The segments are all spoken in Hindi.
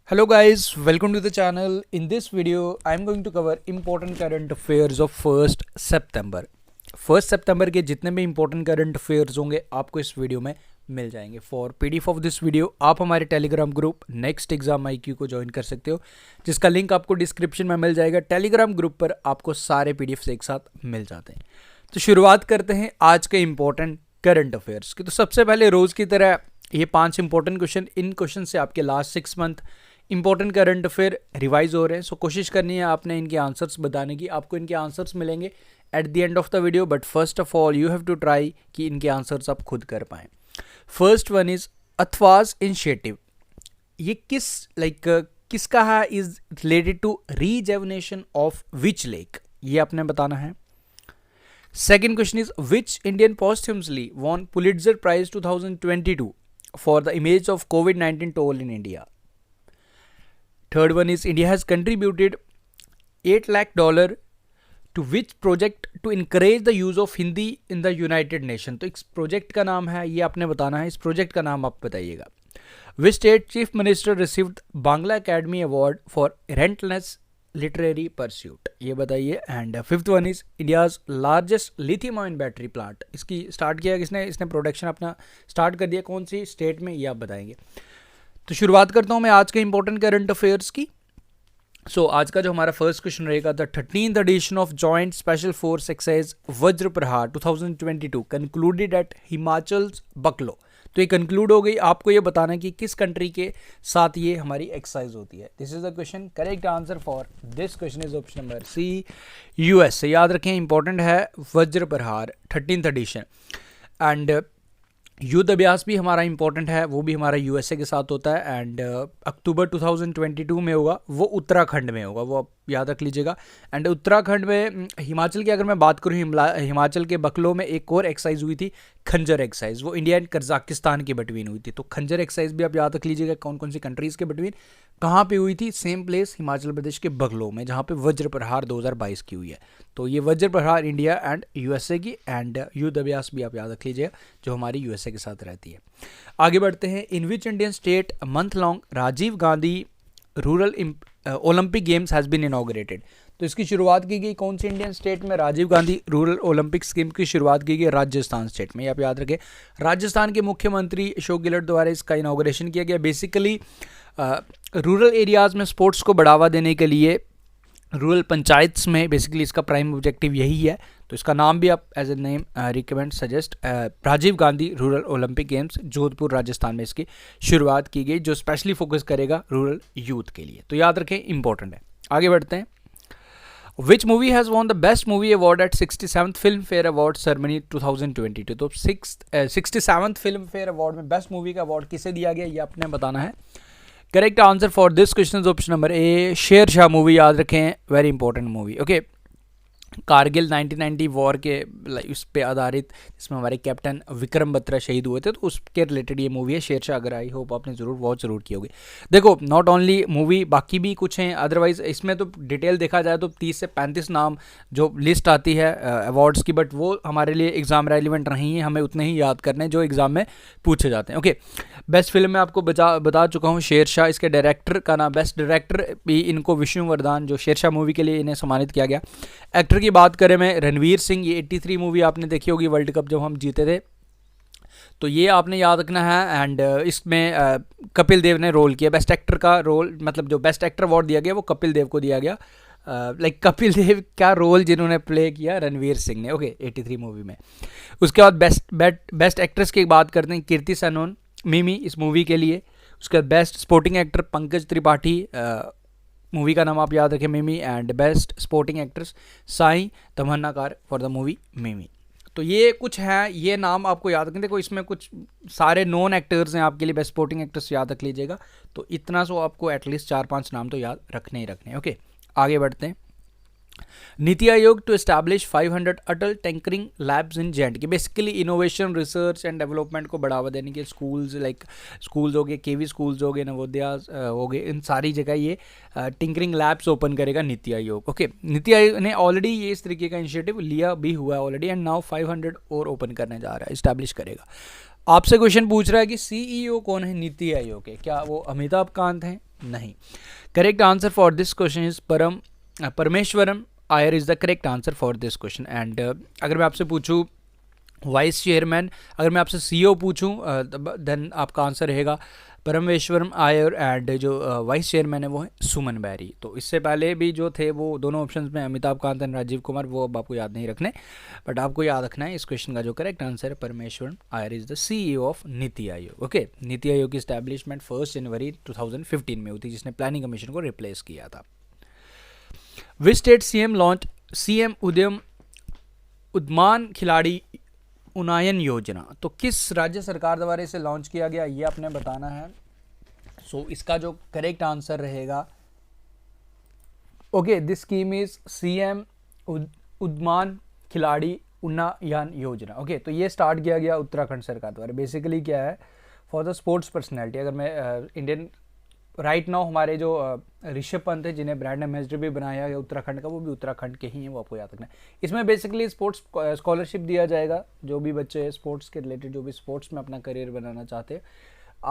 Hello guys, welcome to the channel. In this video, I am going to cover important current affairs of 1st September. 1st September के जितने भी important current affairs होंगे आपको इस वीडियो में मिल जाएंगे. For PDF of this video आप हमारे Telegram group next exam IQ को ज्वाइन कर सकते हो, जिसका लिंक आपको डिस्क्रिप्शन में मिल जाएगा. टेलीग्राम ग्रुप पर आपको सारे PDFs एक साथ मिल जाते हैं. तो शुरुआत करते हैं आज के इंपॉर्टेंट करंट अफेयर्स की. तो सबसे पहले रोज़ की तरह ये 5 इंपॉर्टेंट क्वेश्चन, इन क्वेश्चन से आपके last 6 month important current affair revise हो रहे हैं. सो कोशिश करनी है आपने इनके आंसर्स बताने की. आपको इनके आंसर्स मिलेंगे at the end of the video, but first of all you have to try कि इनके आंसर्स आप खुद कर पाएँ. फर्स्ट वन इज अथवास इनिशिएटिव. ये किसका है? Is related to rejuvenation of which lake, ये आपने बताना है. Second question is which Indian posthumously won Pulitzer Prize 2022 for the image of COVID-19 toll in India. Third one is India has contributed $8 lakh to which project to encourage the use of Hindi in the United Nations. तो इस प्रोजेक्ट का नाम है, ये आपने बताना है. इस प्रोजेक्ट का नाम आप बताइएगा. Which state chief minister received Bangla Academy Award for relentless literary pursuit, ये बताइए. And fifth one is India's largest lithium ion battery plant. इसकी स्टार्ट किया किसने? इसने प्रोडक्शन अपना स्टार्ट कर दिया. कौन सी स्टेट में, ये आप बताएंगे. तो शुरुआत करता हूँ मैं आज के इंपॉर्टेंट करंट अफेयर्स की. सो आज का जो हमारा फर्स्ट क्वेश्चन रहेगा, the 13th edition of joint special force exercise वज्र प्रहार 2022 कंक्लूडेड एट हिमाचल बकलो. तो ये कंक्लूड हो गई. आपको ये बताना है कि किस कंट्री के साथ ये हमारी एक्सरसाइज होती है. This is the question. Correct answer for this question is option number C, US. याद रखें, इंपॉर्टेंट है वज्र प्रहार 13th edition. एंड युद्ध अभ्यास भी हमारा इंपॉर्टेंट है, वो भी हमारा USA के साथ होता है. एंड अक्टूबर 2022 में होगा, वो उत्तराखंड में होगा, वो आप याद रख लीजिएगा. एंड उत्तराखंड में, हिमाचल की अगर मैं बात करूँ, हिमाचल के बकलो में एक और एक्सरसाइज हुई थी, खंजर एक्सरसाइज. वो इंडिया एंड कजाकिस्तान के बिटवीन हुई थी. तो खंजर एक्सरसाइज भी आप याद रख लीजिएगा, कौन कौन सी कंट्रीज़ के बिटवीन कहाँ पे हुई थी. सेम प्लेस हिमाचल प्रदेश के बगलो में, जहाँ पे वज्र प्रहार 2022 की हुई है. तो ये वज्र प्रहार इंडिया एंड USA की. एंड युद्ध अभ्यास भी आप याद रख लीजिएगा, जो हमारी USA के साथ रहती है. आगे बढ़ते हैं. In which Indian state month long Rajiv Gandhi rural Olympic games has been inaugurated. तो इसकी शुरुआत की गई कौन सी इंडियन स्टेट में? Rajiv Gandhi rural Olympic game की शुरुआत की गई राजस्थान स्टेट में. आप याद रखें, राजस्थान के मुख्यमंत्री अशोक गहलोत द्वारा इसका इनॉग्रेशन किया गया. बेसिकली रूरल एरियाज़ में स्पोर्ट्स को बढ़ावा देने के लिए रूरल पंचायत्स में बेसिकली इसका प्राइम ऑब्जेक्टिव यही है. तो इसका नाम भी आप as a name recommend suggest, Rajiv Gandhi rural Olympic games Jodhpur Rajasthan में इसकी शुरुआत की गई, जो स्पेशली फोकस करेगा रूरल यूथ के लिए. तो याद रखें, इंपॉर्टेंट है. आगे बढ़ते हैं. Which movie has won the best movie award at 67th Filmfare award ceremony 2022. तो 67th फिल्म फेयर अवार्ड में बेस्ट मूवी का अवार्ड किसे दिया गया, ये आपने बताना है. Correct answer for this question is option number A, Shershaah movie. याद रखें, very important movie. Okay, Kargil 1990 war के उस पर आधारित, जिसमें हमारे कैप्टन विक्रम बत्रा शहीद हुए थे, तो उसके रिलेटेड ये मूवी है शेरशाह. अगर आई होप आपने ज़रूर वॉच ज़रूर की होगी. देखो, नॉट ओनली मूवी, बाकी भी कुछ हैं. अदरवाइज इसमें तो डिटेल देखा जाए तो 30 से 35 नाम जो लिस्ट आती है अवार्ड्स की, बट वो हमारे लिए एग्ज़ाम रेलिवेंट नहीं है. हमें उतने ही याद करने जो एग्ज़ाम में पूछे जाते हैं. ओके, बेस्ट फिल्म में आपको बता चुका हूँ शेरशाह. इसके डायरेक्टर का नाम, बेस्ट डायरेक्टर भी इनको विष्णुवर्धन, जो शेरशाह मूवी के लिए इन्हें सम्मानित किया गया. एक्टर की बात करें मैं, रणवीर सिंह. ये 83 मूवी आपने देखी होगी, वर्ल्ड कप जब हम जीते थे, तो ये आपने याद रखना है. एंड इसमें कपिल देव ने रोल किया. बेस्ट एक्टर का रोल, मतलब जो बेस्ट एक्टर अवार्ड दिया गया वो कपिल देव को दिया गया. कपिल देव का रोल जिन्होंने प्ले किया, रणवीर सिंह ने. ओके, 83 मूवी में. उसके बाद बेस्ट एक्ट्रेस की बात करते हैं, कीर्ति सनोन, मिमी इस मूवी के लिए. उसके बाद best supporting actor Pankaj Tripathi, movie का नाम आप याद रखें, Mimi. And best supporting actress Sai Tamhankar for the movie Mimi. तो ये कुछ है, ये नाम आपको याद रखें. देखो, इसमें कुछ सारे नॉन एक्टर्स हैं आपके लिए. बेस्ट स्पोर्टिंग एक्ट्रेस याद रख लीजिएगा. तो इतना सो आपको एटलीस्ट 4-5 नाम तो याद रखने ही रखने. ओके, आगे बढ़ते हैं. NITI Aayog to establish 500 Atal tinkering labs in J&K. Basically innovation, research and development को बढ़ावा देने के स्कूल्स, स्कूल्स हो गए, KV स्कूल्स हो गए, नवोदया हो गए, इन सारी जगह ये टिंकरिंग लैब्स ओपन करेगा नीति आयोग. ओके, नीति आयोग ने ऑलरेडी ये इस तरीके का इनिशिएटिव लिया भी हुआ है ऑलरेडी. एंड नाउ 500 और ओपन करने जा रहा है, इस्टेब्लिश करेगा. आपसे क्वेश्चन पूछ रहा है कि CEO कौन है नीति आयोग के? क्या वो अमिताभ कांत हैं? नहीं। Correct answer for this question is Parameswaran Iyer is the correct answer for this question. And अगर मैं आपसे पूछूँ वाइस चेयरमैन, अगर मैं आपसे CEO पूछूं देन आपका आंसर रहेगा परमेश्वरम आयर, एंड जो वाइस चेयरमैन है वो है सुमन बैरी। तो इससे पहले भी जो थे वो दोनों ऑप्शंस में अमिताभ कांत एंड राजीव कुमार, वो अब आपको याद नहीं रखने, बट आपको याद रखना है इस क्वेश्चन का जो करेक्ट आंसर है Parameswaran Iyer is the CEO of NITI Aayog. Okay, NITI Aayog की स्टैब्लिशमेंट 1 जनवरी 2015 में हुई थी, जिसने प्लानिंग कमीशन को रिप्लेस किया था। Which state CM launch CM उद्यमान खिलाड़ी उन्नयन योजना, तो किस राज्य सरकार द्वारा इसे लॉन्च किया गया, ये आपने बताना है। सो इसका जो करेक्ट आंसर रहेगा, okay, this scheme is CM उद्यमान खिलाड़ी उन्नयन योजना। ओके, तो ये स्टार्ट किया गया उत्तराखंड सरकार द्वारा। बेसिकली क्या है, फॉर द स्पोर्ट्स पर्सनैलिटी, अगर मैं इंडियन राइट नाउ हमारे जो ऋषभ पंत है जिन्हें ब्रांड एम्बेसडर भी बनाया गया उत्तराखंड का, वो भी उत्तराखंड के ही हैं, वो आपको याद रखना है। इसमें बेसिकली स्पोर्ट्स स्कॉलरशिप दिया जाएगा, जो भी बच्चे स्पोर्ट्स के रिलेटेड, जो भी स्पोर्ट्स में अपना करियर बनाना चाहते हैं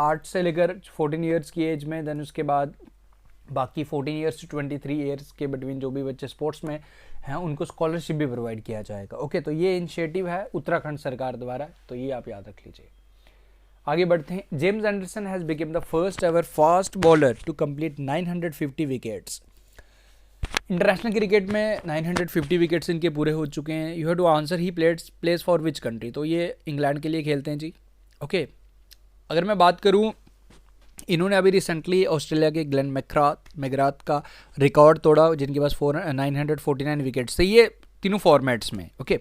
8 से लेकर 14 ईयर्स की एज में, देन उसके बाद बाकी 14 ईयर्स टू 23 ईयर्स के बिटवीन जो भी बच्चे स्पोर्ट्स में हैं उनको स्कॉलरशिप भी प्रोवाइड किया जाएगा। ओके, तो ये इनिशिएटिव है उत्तराखंड सरकार द्वारा, तो ये आप याद रख लीजिए। आगे बढ़ते हैं। James Anderson has become the first ever fast bowler to complete 950 wickets. International cricket में 950 विकेट्स इनके पूरे हो चुके हैं। You have to answer the place for which country, तो ये इंग्लैंड के लिए खेलते हैं जी। ओके, अगर मैं बात करूं, इन्होंने अभी रिसेंटली ऑस्ट्रेलिया के ग्लेन मैकग्राथ का रिकॉर्ड तोड़ा, जिनके पास 949 विकेट्स थे, ये तीनों फॉर्मेट्स में। ओके,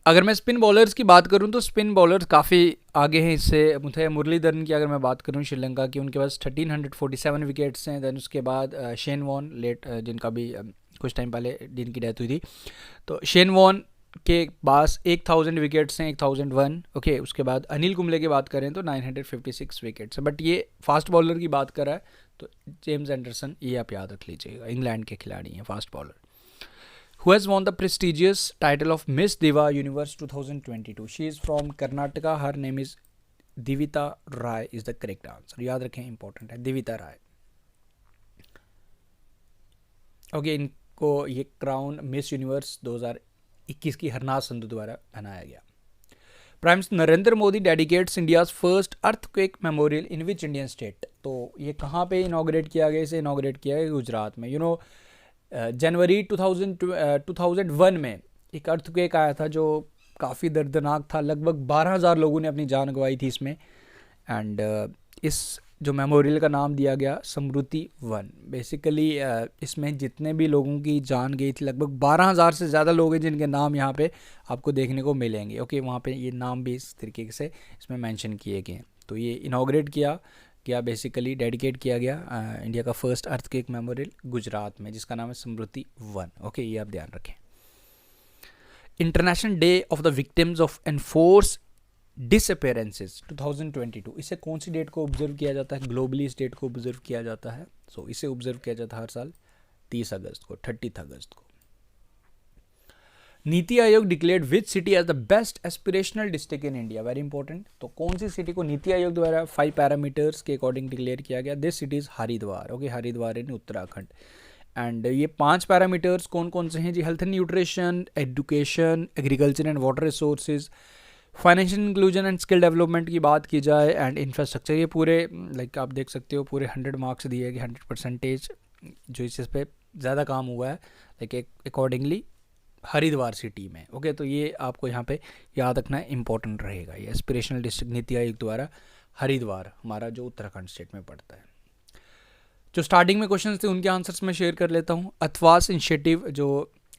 अगर मैं स्पिन बॉलर्स की बात करूं तो स्पिन बॉलर्स काफ़ी आगे हैं इससे। मुझे मुरलीधरन की अगर मैं बात करूं श्रीलंका की, उनके पास 1347 विकेट्स हैं। देन उसके बाद शेन वॉन जिनका भी कुछ टाइम पहले जिनकी डेथ हुई थी, तो शेन वॉन के पास 1000 विकेट्स हैं, 1001। ओके, उसके बाद अनिल कुंबले की बात करें तो 956 विकेट्स है, बट ये फास्ट बॉलर की बात कर रहा है, तो जेम्स एंडरसन, ये आप याद रख लीजिएगा, इंग्लैंड के खिलाड़ी हैं fast bowler. Who has won the prestigious title of Miss Diva Universe 2022? She is from Karnataka. Her name is Divita Rai is the correct answer. याद रखें, important है, दिविता राय। ओके, इनको ये क्राउन मिस यूनिवर्स 2021 की हरनाज संधू द्वारा बनाया गया। Prime minister Narendra Modi dedicates India's first earthquake memorial in which Indian state, तो ये कहाँ पे इनॉग्रेट किया गया? इसे इनॉग्रेट किया गया गुजरात में। जनवरी 2001 में एक अर्थक्वेक आया था जो काफ़ी दर्दनाक था, लगभग 12,000 लोगों ने अपनी जान गंवाई थी इसमें। एंड इस जो मेमोरियल का नाम दिया गया स्मृति वन। बेसिकली इसमें जितने भी लोगों की जान गई थी, लगभग 12,000 से ज़्यादा लोग हैं जिनके नाम यहाँ पे आपको देखने को मिलेंगे। ओके, वहाँ पे ये नाम भी इस तरीके से इसमें मेंशन किए गए हैं। तो ये इनॉग्रेट किया बेसिकली डेडिकेट किया गया इंडिया का फर्स्ट अर्थक्वेक मेमोरियल गुजरात में, जिसका नाम है स्मृति वन। ओके, ये आप ध्यान रखें। International day of the victims of enforced disappearances 2022, इसे कौन सी डेट को ऑब्जर्व किया जाता है? ग्लोबली इस डेट को ऑब्जर्व किया जाता है। सो इसे ऑब्जर्व किया जाता है हर साल 30 अगस्त को, 30 अगस्त को। NITI Aayog declared which city as the best aspirational district in India, very important. तो कौन सी सिटी को नीति आयोग द्वारा 5 पैरामीटर्स के अकॉर्डिंग डिक्लेयर किया गया? This city is Haridwar. Okay, Haridwar in Uttarakhand. And ये 5 पैरामीटर्स कौन कौन से हैं जी? Health and nutrition, education, agriculture and water resources, financial inclusion and skill development की बाट की जाए, एंड इंफ्रास्ट्रक्चर। ये पूरे लाइक आप देख सकते हो पूरे 100 मार्क्स दिए गए, 100% जो इस पे ज़्यादा काम हुआ है लाइक अकॉर्डिंगली हरिद्वार सिटी में। ओके, तो ये आपको यहाँ पे याद रखना इंपॉर्टेंट रहेगा। ये एस्पिरेशनल डिस्ट्रिक्ट नीति आयोग द्वारा हरिद्वार हमारा जो उत्तराखंड स्टेट में पड़ता है। जो स्टार्टिंग में क्वेश्चन थे उनके आंसर्स मैं शेयर कर लेता हूँ। अथवास इनिशिएटिव जो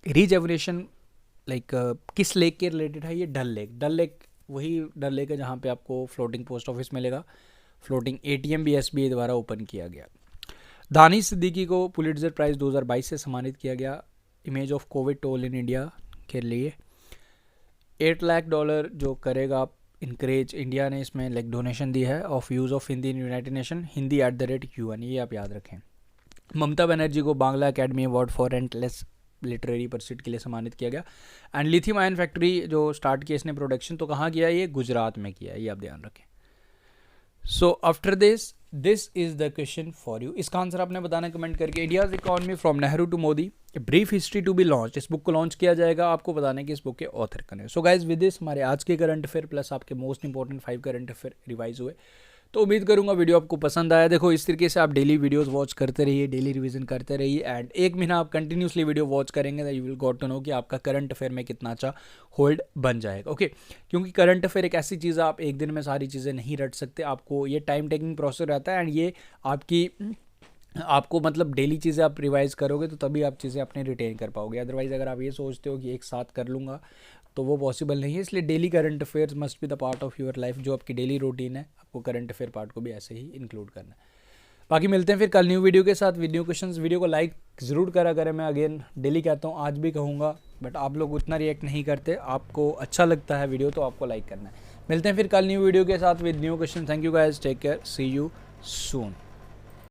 रिजेवनेशन लाइक किस लेक के रिलेटेड है? ये डल लेक वही डल लेक है जहाँ पे आपको फ्लोटिंग पोस्ट ऑफिस मिलेगा, फ्लोटिंग ATM भी SBI द्वारा ओपन किया गया। दानिश सिद्दीकी को पुलिट्जर प्राइज़ 2022 से सम्मानित किया गया image of Covid toll in India के लिए। $8 लाख जो करेगा इनकरेज, इंडिया ने इसमें लाइक डोनेशन दी है of use of Hindi in United Nation, Hindi @UN, ये आप याद रखें। ममता बनर्जी को Bangla academy award for relentless literary pursuit के लिए सम्मानित किया गया। एंड लिथियम आयन फैक्ट्री जो स्टार्ट किया इसने प्रोडक्शन, तो कहाँ किया? ये गुजरात में किया, ये आप ध्यान रखें। So after this this is the question for you. इसका आंसर आपने बताना कमेंट करके। India's economy from Nehru to Modi, a brief history to be launch. इस बुक को लॉन्च किया जाएगा, आपको बताना है कि इस बुक के ऑथर कौन है। सो गाइज विद दिस हमारे आज के करंट अफेयर प्लस आपके most important 5 current affair revise हुए। तो उम्मीद करूंगा वीडियो आपको पसंद आया। देखो इस तरीके से आप डेली वीडियोस वॉच करते रहिए, डेली रिवीजन करते रहिए एंड एक महीना आप कंटिन्यूसली वीडियो वॉच करेंगे तो you will got to know कि आपका करंट अफेयर में कितना अच्छा होल्ड बन जाएगा। ओके क्योंकि करंट अफेयर एक ऐसी चीज़ है, आप एक दिन में सारी चीज़ें नहीं रट सकते। आपको ये टाइम टेकिंग प्रोसेस रहता है एंड ये आपको मतलब डेली चीज़ें आप रिवाइज करोगे तो तभी आप चीज़ें अपने रिटेन कर पाओगे। अदरवाइज़ अगर आप ये सोचते हो कि एक साथ कर लूँगा तो वो पॉसिबल नहीं है। इसलिए daily current affairs must be the part of your life. जो आपकी डेली रूटीन है आपको करंट अफेयर पार्ट को भी ऐसे ही इंक्लूड करना है। बाकी मिलते हैं फिर कल न्यू वीडियो के साथ। वीडियो क्वेश्चंस, वीडियो को लाइक ज़रूर करा करें। मैं अगेन डेली कहता हूँ, आज भी कहूँगा, बट आप लोग उतना रिएक्ट नहीं करते। आपको अच्छा लगता है वीडियो तो आपको लाइक करना है। मिलते हैं फिर कल न्यू वीडियो के साथ with new question. Thank you guys, take care, see you soon.